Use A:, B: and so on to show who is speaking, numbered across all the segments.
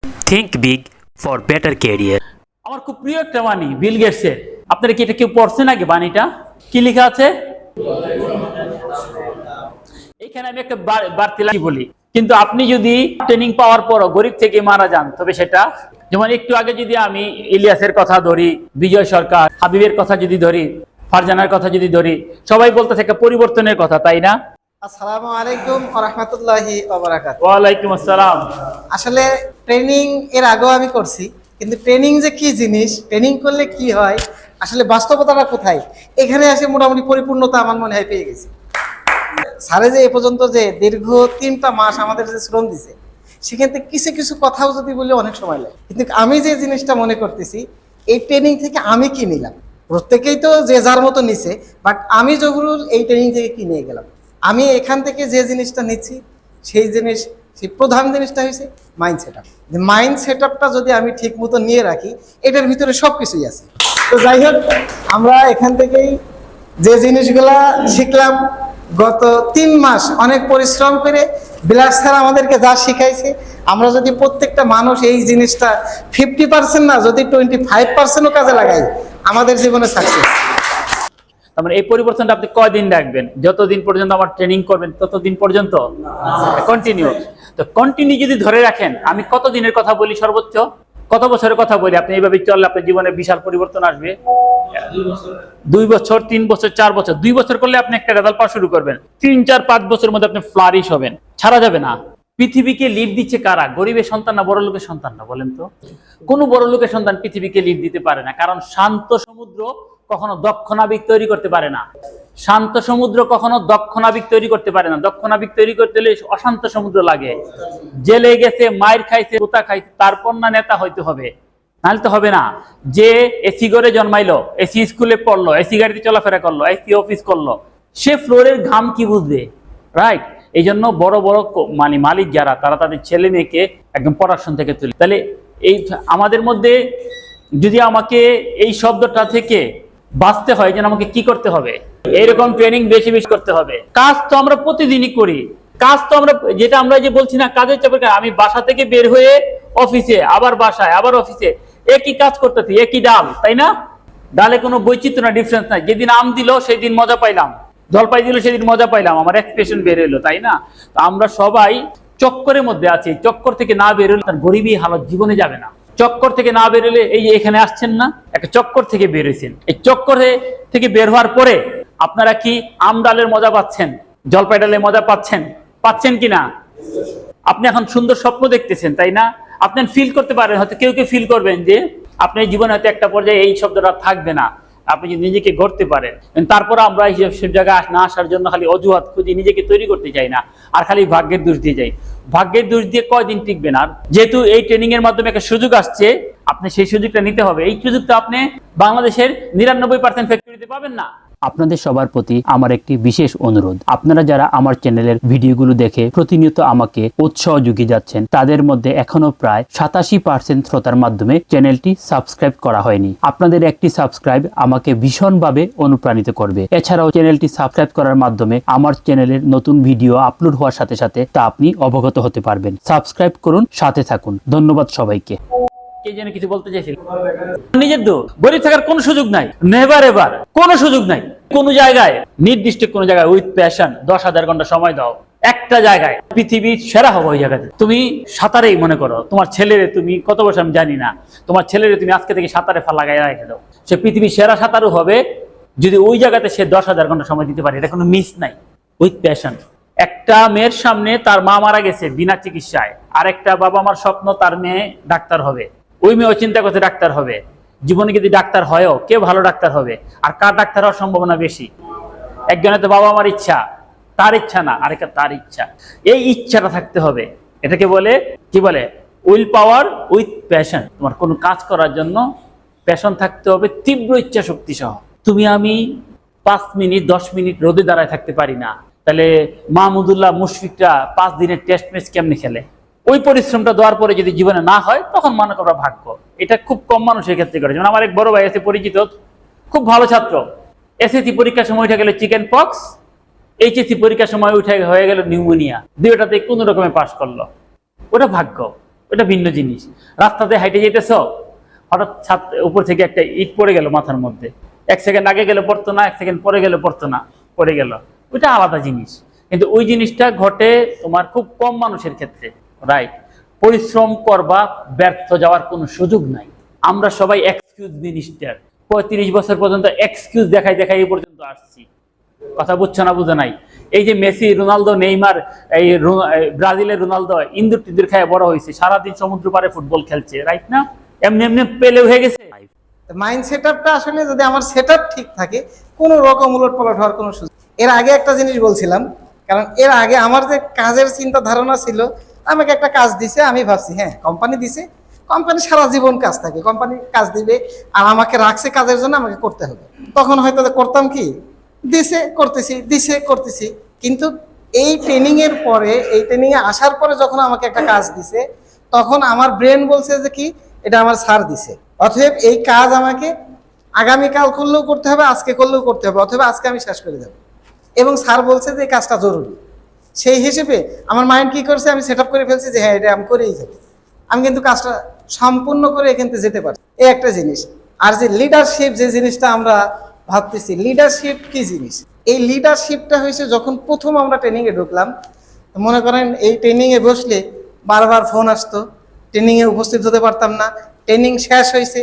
A: Think big for better career.
B: আমার খুব প্রিয় একটা বাণী বিল গেটসের। আপনারা কি এটা কেউ পড়ছেন আগে বাণীটা? কি লেখা আছে? এখানে আমি একটা বাড়তি লাইন বলি, কিন্তু আপনি যদি ট্রেনিং পাওয়ার পরও গরিব থেকে মারা যান তবে সেটা, যেমন একটু আগে যদি আমি ইলিয়াসের কথা ধরি, বিজয় সরকার, হাবিবের কথা যদি ধরি, ফারজানার কথা যদি ধরি, সবাই বলতে থাকে পরিবর্তনের কথা, তাই না?
C: আসসালামু আলাইকুম ওয়া রাহমাতুল্লাহি ওয়া বারাকাতুহু।
B: ওয়া আলাইকুম আসসালাম।
C: আসলে ট্রেনিং এর আগেও আমি করছি, কিন্তু ট্রেনিং যে কি জিনিস, ট্রেনিং করলে কি হয়, আসলে বাস্তবতাটা কোথায়, এখানে এসে মোটামুটি পরিপূর্ণতা আমার মনে হয় পেয়ে গেছি। স্যারে যে এ পর্যন্ত যে দীর্ঘ 3টা মাস আমাদের যে শ্রম দিছে, সেখান থেকে কিছু কিছু কথাও যদি বলি অনেক সময় লাগে, কিন্তু আমি যে জিনিসটা মনে করতেছি এই ট্রেনিং থেকে আমি কি নিলাম, প্রত্যেকেই তো যে যার মতো নিছে, বাট আমি জহুরুল এই ট্রেনিং থেকে কি নিয়ে গেলাম, আমি এখান থেকে যে জিনিসটা নিচ্ছি সেই প্রধান জিনিসটা হয়েছে mind set up. Mind set আপটা যদি আমি ঠিক মতো নিয়ে রাখি, এটার ভিতরে সব কিছুই আছে। তো যাই হোক, আমরা এখান থেকেই যে জিনিসগুলা শিখলাম, গত 3 মাস অনেক পরিশ্রম করে বিলাস স্যার আমাদেরকে যা শিখাইছে, আমরা যদি প্রত্যেকটা মানুষ এই জিনিসটা 50% না, যদি 25%ও কাজে লাগাই, আমাদের জীবনে সাকসেস।
B: তার মানে এই পরিবর্তনটা আপনি কয়দিন রাখবেন? যতদিন পর্যন্ত আমার ট্রেনিং করবেন ততদিন পর্যন্ত কন্টিনিউ। তো কন্টিনিউ যদি ধরে রাখেন, আমি কত দিনের কথা বলি, সর্বোচ্চ কত বছরের কথা বলি, আপনি এইভাবে চললে আপনার জীবনে বিশাল পরিবর্তন আসবে। 2 বছর, 3 বছর, 4 বছর, 2 বছর করলে আপনি একটা রেজাল্ট পাওয়া শুরু করবেন। 3, 4, 5 বছরের মধ্যে আপনি ফ্লারিশ হবেন, ছাড়া যাবে না। পৃথিবীকে লিড দিচ্ছে কারা? গরিবের সন্তান না বড় লোকের সন্তান না? বলেন তো। কোন বড় লোকের সন্তান পৃথিবীকে লিড দিতে পারে না, কারণ শান্ত সমুদ্র কখনো দক্ষ নাবিক তৈরি করতে পারে না। শান্ত সমুদ্র কখনো দক্ষ নাবিক তৈরি করতে পারে না। দক্ষ নাবিক তৈরি করতে হলে অশান্ত সমুদ্র লাগে। জেলে গেছে, মায়ের খাইছে, পোতা খাইছে, তারপর না নেতা হইতে হবে, নাহলে তো হবে না। যে এসি ঘরে জন্মাইলো, এসি স্কুলে পড়লো, এসি গাড়িতে চলাফেরা করলো, এসি অফিস করলো, সে ফ্লোরের ঘাম কি বুঝবে? রাইট। এই জন্য বড় বড় মালিক যারা, তারা তাদের ছেলে মেয়েকে একদম পড়াশোনা থেকে তুলে। তাহলে এই আমাদের মধ্যে যদি আমাকে এই শব্দটা থেকে বাঁচতে হয়, যেন আমাকে কি করতে হবে? এইরকম ট্রেনিং বেশি বেশি করতে হবে। কাজ তো আমরা প্রতিদিনই করি, কাজ তো আমরা, যেটা আমরা যে বলছি না কাজের চাপের, আমি বাসা থেকে বের হয়ে অফিসে, আবার বাসায়, আবার অফিসে, একই কাজ করতেছি, একই ডাল, তাই না? ডালে কোনো বৈচিত্র্য না, ডিফারেন্স নাই। যেদিন আম দিল সেই দিন মজা পাইলাম, জলপাই দিল সেদিন মজা পাইলাম, আমার এক্সপ্রেশন বের হলো, তাই না? তো আমরা সবাই চক্করের মধ্যে আছি। চক্কর থেকে না বের হলে তার গরিবী হালত জীবনে যাবে না। চক্কর থেকে না বেরোলে, এই যে এখানে আসছেন না, একটা চক্কর থেকে বের হয়েছেন। এই চক্করে থেকে বের হওয়ার পরে আপনারা কি আম ডালের মজা পাচ্ছেন, জলপাই ডালের মজা পাচ্ছেন কিনা? আপনি এখন সুন্দর স্বপ্ন দেখতেছেন, তাই না? আপনি ফিল করতে পারেন, হয়তো কেউ ফিল করবেন যে আপনার জীবনে হয়তো একটা পর্যায়ে এই শব্দটা থাকবে না, আপনি যদি নিজেকে গড়তে পারেন। তারপর আমরা সব জায়গায় না আসার জন্য খালি অজুহাত খুঁজি, নিজেকে তৈরি করতে চাই না, আর খালি ভাগ্যের দোষ দিয়ে যাই। ভাগ্যের দোষ দিয়ে কয়দিন টিকবেন? আর যেহেতু এই ট্রেনিং এর মাধ্যমে একটা সুযোগ আসছে, আপনি সেই সুযোগটা নিতে হবে। এই সুযোগটা আপনি বাংলাদেশের 99% ফ্যাক্টরিতে পাবেন না।
A: আপনাদের সবার প্রতি আমার একটি বিশেষ অনুরোধ, আপনারা যারা আমার চ্যানেলের ভিডিওগুলো দেখে প্রতিনিয়ত আমাকে উৎসাহ যুগিয়ে যাচ্ছেন, তাদের মধ্যে এখনো প্রায় 87% শ্রোতার মাধ্যমে চ্যানেলটি সাবস্ক্রাইব করা হয়নি। আপনাদের একটি সাবস্ক্রাইব আমাকে ভীষণভাবে অনুপ্রাণিত করবে। এছাড়াও চ্যানেলটি সাবস্ক্রাইব করার মাধ্যমে আমার চ্যানেলের নতুন ভিডিও আপলোড হওয়ার সাথে সাথে তা আপনি অবগত হতে পারবেন। সাবস্ক্রাইব করুন, সাথে থাকুন। ধন্যবাদ সবাইকে।
B: কে যেন কিছু বলতে চাইছিল। নিজের দোষ, গরিব থাকার কোনো সুযোগ নাই, নেভার এভার কোনো সুযোগ নাই। কোন জায়গায়, নির্দিষ্ট কোন জায়গায় উইথ প্যাশন 10,000 ঘন্টা সময় দাও, একটা জায়গায় পৃথিবীর সেরা হবো। ওই জায়গাতে তুমি সাঁতারেই মনে করো, তোমার ছেলেরে তুমি কত বছর আমি জানি না, তোমার ছেলেরে তুমি আজকে থেকে সাঁতারে লাগাই রেখে দাও, সে পৃথিবীর সেরা সাঁতারও হবে যদি ওই জায়গাতে সে 10,000 ঘন্টা সময় দিতে পারে। এটা কোনো মিস নাই, উইথ প্যাশন। একটা মেয়ের সামনে তার মা মারা গেছে বিনা চিকিৎসায়, আর একটা বাবা মার স্বপ্ন তার মেয়ে ডাক্তার হবে, ওই মেয়েও চিন্তা করতে ডাক্তার হবে। জীবনে যদি ডাক্তার হয়ও, কে ভালো ডাক্তার হবে? আর কার ডাক্তার হওয়ার সম্ভাবনা বেশি? একজনের তো বাবা মার ইচ্ছা, তার ইচ্ছা না, আরেকটা তার ইচ্ছা। এই ইচ্ছাটা থাকতে হবে। এটাকে বলে কি বলে? Will power with passion. তোমার কোনো কাজ করার জন্য প্যাশন থাকতে হবে, তীব্র ইচ্ছা শক্তি সহ। তুমি আমি 5 মিনিট 10 মিনিট রোদে দাঁড়ায় থাকতে পারি না, তাহলে মাহমুদুল্লাহ মুশফিকরা 5 দিনের টেস্ট ম্যাচ কেমনে খেলে? ওই পরিশ্রমটা দেওয়ার পরে যদি জীবনে না হয়, তখন মনে করা ভাগ্য। এটা খুব কম মানুষের ক্ষেত্রে করে। যেমন আমার এক বড় ভাই আছে পরিচিত, খুব ভালো ছাত্র, এসএসসি পরীক্ষার সময় উঠে গেল চিকেন পক্স, এইচএসসি পরীক্ষার সময় উঠে হয়ে গেল নিউমোনিয়া, দুইটাতে কোনো রকমে পাস করলো। ওটা ভাগ্য। ওটা ভিন্ন জিনিস। রাস্তাতে হাইটে যেতেছ, হঠাৎ ছাদ উপর থেকে একটা ইট পড়ে গেল মাথার মধ্যে, 1 সেকেন্ড আগে গেলে পড়তো না, 1 সেকেন্ড পরে গেলে পড়তো না, পড়ে গেল, ওইটা আলাদা জিনিস। কিন্তু ওই জিনিসটা ঘটে তোমার খুব কম মানুষের ক্ষেত্রে, রাইট? পরিশ্রম করবা, ব্যর্থ যাওয়ার কোনো সুযোগ নাই। আমরা সবাই এক্সকিউজ মিনিস্টার, 35 বছর পর্যন্ত এক্সকিউজ দেখাই দেখাই এই পর্যন্ত আসছি। কথা বুঝছো না? বুঝো নাই? এই যে মেসি, রোনালদো, নেইমার, এই ব্রাজিলের রোনালদো ইন্দুর টিন্দুর খায় বড় হয়েছে, সারাদিন সমুদ্র পাড়ে ফুটবল খেলছে, রাইট না? এমনি এমনি পেলে হয়ে গেছে।
C: মাইন্ড সেটআপটা আসলে যদি আমার সেটআপ ঠিক থাকে, কোনো রকম উলটপালট হওয়ার কোনো সুযোগ। এর আগে একটা জিনিস বলছিলাম, কারণ এর আগে আমার যে কাজের চিন্তা ধারণা ছিল, আমাকে একটা কাজ দিছে, আমি ভাবছি হ্যাঁ কোম্পানি দিছে, কোম্পানি সারা জীবন কাজ থাকে, কোম্পানি কাজ দিবে আর আমাকে রাখছে কাজের জন্য, আমাকে করতে হবে। তখন হয়তো করতাম কি, দিছে করতেছি, দিছে করতেছি। কিন্তু এই ট্রেনিং এর পরে, এই ট্রেনিং এ আসার পরে যখন আমাকে একটা কাজ দিছে, তখন আমার ব্রেন বলছে যে কি এটা আমার স্যার দিছে, অতএব এই কাজ আমাকে আগামীকাল করলেও করতে হবে, আজকে করলেও করতে হবে, অথবা আজকে আমি শেষ করে দেবো। এবং স্যার বলছে যে এই কাজটা জরুরি। সেই হিসেবে আমার মাইন্ড কি করছে, আমি সেট আপ করে ফেলছি যে হ্যাঁ এটা আমি করেই যাবো। আমি কিন্তু কাজটা সম্পূর্ণ করে এখান থেকে যেতে পারছি, এই একটা জিনিস। আর যে লিডারশিপ, যে জিনিসটা আমরা ভাবতেছি, লিডারশিপ কি জিনিস? এই লিডারশিপটা হয়েছে যখন প্রথম আমরা ট্রেনিংয়ে ঢুকলাম। মনে করেন এই ট্রেনিংয়ে বসলে বারবার ফোন আসতো, ট্রেনিংয়ে উপস্থিত হতে পারতাম না, ট্রেনিং শেষ হয়েছে,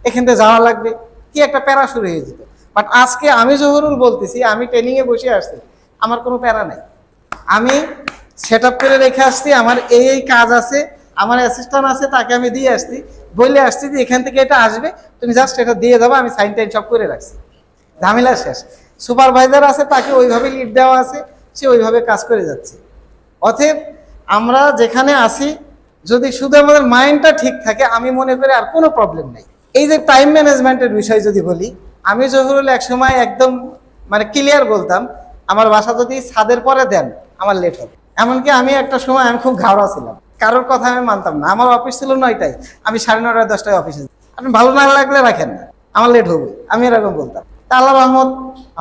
C: এখান থেকে যাওয়া লাগবে, কি একটা প্যারা শুরু হয়ে যেত। বাট আজকে আমি জহুরুল বলতেছি, আমি ট্রেনিংয়ে বসে আসছি, আমার কোনো প্যারা নাই। আমি সেট আপ করে রেখে আসছি, আমার এই কাজ আছে, আমার অ্যাসিস্ট্যান্ট আছে, তাকে আমি দিয়ে আসছি, বলে আসছি যে এখান থেকে এটা আসবে, তুমি জাস্ট এটা দিয়ে যাবো, আমি সাইন টাইন সব করে রাখছি, ঝামেলা শেষ। সুপারভাইজার আছে, তাকে ওইভাবে লিড দেওয়া আছে, সে ওইভাবে কাজ করে যাচ্ছে। অতএব আমরা যেখানে আসি, যদি শুধু আমাদের মাইন্ডটা ঠিক থাকে, আমি মনে করি আর কোনো প্রবলেম নেই। এই যে টাইম ম্যানেজমেন্টের বিষয় যদি বলি, আমি জহুরুল এক সময় একদম মানে ক্লিয়ার বলতাম, আমার বাসা যদি ছাদের পরে দেন আমার লেট হবে। এমনকি আমি একটা সময় আমি খুব ঘাওড়া ছিলাম, কারোর কথা আমি মানতাম না। আমার অফিস ছিল 9টায়, আমি 9:30 10টায় অফিসে। আপনি ভালো না লাগলে রাখেন না, আমার লেট হবে, আমি এরকম বলতাম। তা আল্লাহ রহমত,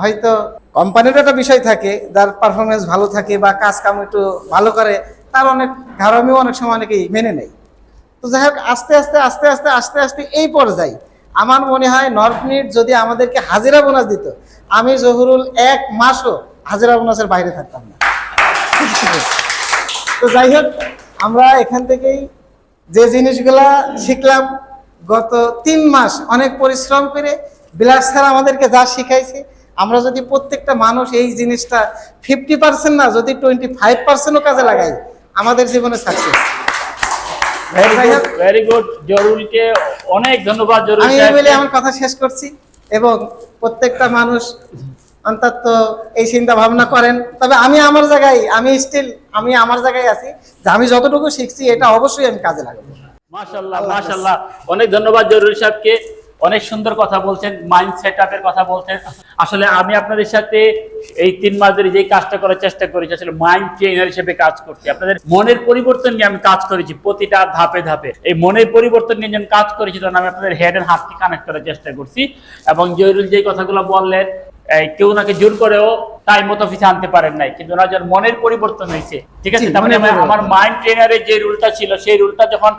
C: হয়তো কোম্পানির একটা বিষয় থাকে, যার পারফরমেন্স ভালো থাকে বা কাজ কাম একটু ভালো করে, তার অনেক ঘাড়ামিও অনেক সময় অনেকেই মেনে নেয়। তো যাই হোক, আস্তে আস্তে আস্তে আস্তে আস্তে আস্তে এই পর্যায়ে আমার মনে হয় নর্থ মিট যদি আমাদেরকে হাজিরা বোনাস দিত, আমি জহুরুল 1 মাসও হাজিরা বোনাসের বাইরে থাকতাম না। তো যাই হোক, আমরা এখান থেকেই যে জিনিসগুলা শিখলাম, গত 3 মাস অনেক পরিশ্রম করে বিলাস স্যার আমাদেরকে যা শিখাইছে, আমরা যদি প্রত্যেকটা মানুষ এই জিনিসটা 50% না, যদি 25%ও কাজে লাগাই, আমাদের জীবনে সাকসেস।
B: Very good. জহুরুলকে অনেক ধন্যবাদ। জহুরুল
C: আমি
B: সাহেব,
C: বলে আমার কথা শেষ করছি, এবং প্রত্যেকটা মানুষ অন্তত এই চিন্তা ভাবনা করেন। তবে আমি আমার জায়গায়, আমি আমার জায়গায় আছি যে আমি যতটুকু শিখছি এটা অবশ্যই আমি কাজে লাগাবো।
B: মাশাআল্লাহ মাশাআল্লাহ, অনেক ধন্যবাদ জহুরুল সাহেবকে। অনেক সুন্দর কথা বলছেন, মাইন্ড সেটআপের কথা বলছেন। আসলে আমি আপনাদের সাথে এই 3 মাস ধরে যে কাজটা করার চেষ্টা করেছি, আসলে মাইন্ড ট্রেনার হিসেবে কাজ করছি। আপনাদের মনের পরিবর্তন নিয়ে আমি কাজ করেছি, প্রতিটা ধাপে ধাপে এই মনের পরিবর্তন নিয়ে যখন কাজ করেছি, তখন আমি আপনাদের হেড এন্ড হার্টকে কানেক্ট করার চেষ্টা করছি। এবং জহুরুল যে কথাগুলো বললেন, কেউ নাকি জোর করেও টাইম মতো অফিসে আনতে পারেন নাই, কিন্তু ওনার যখন মনের পরিবর্তন হয়েছে, ঠিক আছে, তার মানে আমার মাইন্ড ট্রেনারের যে রুলটা ছিল, সেই রুলটা যখন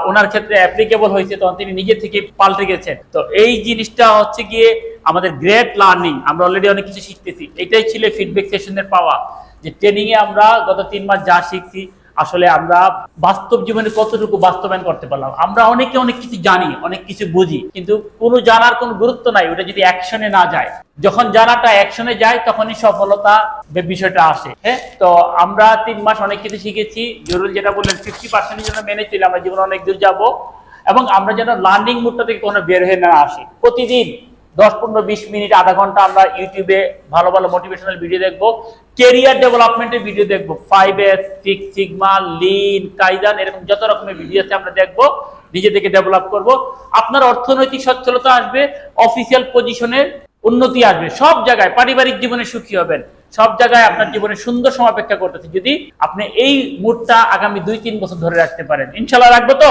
B: ওনার ক্ষেত্রে অ্যাপ্লিকেবল হয়েছে, তখন তিনি নিজে থেকে পাল্টে গেছেন। তো এই জিনিসটা হচ্ছে গিয়ে আমাদের গ্রেট লার্নিং, আমরা অলরেডি অনেক কিছু শিখতেছি। এটাই ছিল ফিডব্যাক সেশনের পাওয়া, যে ট্রেনিং এ আমরা গত 3 মাস যা শিখছি, আসলে আমরা বাস্তব জীবনে কতটুকু বাস্তবায়ন করতে পারলাম। আমরা অনেকে অনেক কিছু জানি, অনেক কিছু বুঝি, কিন্তু কোনো জানার কোনো গুরুত্ব নাই ওটা যদি অ্যাকশনে না যায়। যখন জানাটা অ্যাকশনে যায়, তখনই সফলতা বিষয়টা আসে। হ্যাঁ, তো আমরা 3 মাস অনেক কিছু শিখেছি। জরুরি যেটা বললেন 50% জন্য মেনে চলে আমরা জীবনে অনেক দূর যাবো, এবং আমরা যেন লার্নিং মুডটা থেকে কোনো বের হয়ে না আসি। প্রতিদিন 10-15-20 মিনিট, আধা ঘন্টা আমরা ইউটিউবে ভালো ভালো মোটিভেশনাল ভিডিও দেখবো, কেরিয়ার ডেভেলপমেন্টের ভিডিও দেখবো, 5S, 6 সিগমা, লিন, কাইজান, এরকম যত রকমের ভিডিও আছে আমরা দেখবো, নিজে থেকে ডেভেলপ করব। আপনার অর্থনৈতিক সচ্ছলতা আসবে, অফিসিয়াল পজিশনের উন্নতি আসবে, সব জায়গায় পারিবারিক জীবনে সুখী হবেন, সব জায়গায় আপনার জীবনে সুন্দর সময় অপেক্ষা করতেছে, যদি আপনি এই মুডটা আগামী 2-3 বছর ধরে রাখতে পারেন। ইনশাআল্লাহ রাখবো তো?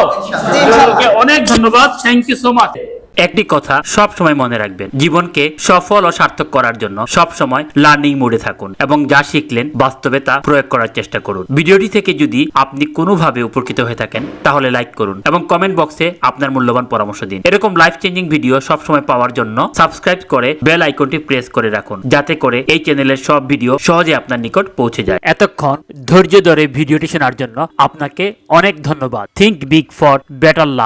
B: অনেক ধন্যবাদ, থ্যাংক ইউ সো মাচ।
A: একটি কথা সব সময় মনে রাখবেন, জীবনকে সফল ও সার্থক করার জন্য সব সময় লার্নিং মোডে থাকুন এবং যা শিখলেন বাস্তবে তা প্রয়োগ করার চেষ্টা করুন। ভিডিওটি থেকে যদি আপনি কোনোভাবে উপকৃত হয়ে থাকেন তাহলে লাইক করুন এবং কমেন্ট বক্সে আপনার মূল্যবান পরামর্শ দিন। এরকম লাইফ চেঞ্জিং ভিডিও সব সময় পাওয়ার জন্য সাবস্ক্রাইব করে বেল আইকনটি প্রেস করে রাখুন, যাতে করে এই চ্যানেলের সব ভিডিও সহজে আপনার নিকট পৌঁছে যায়। এতক্ষণ ধৈর্য ধরে ভিডিওটি শোনার জন্য আপনাকে অনেক ধন্যবাদ। Think big for better life.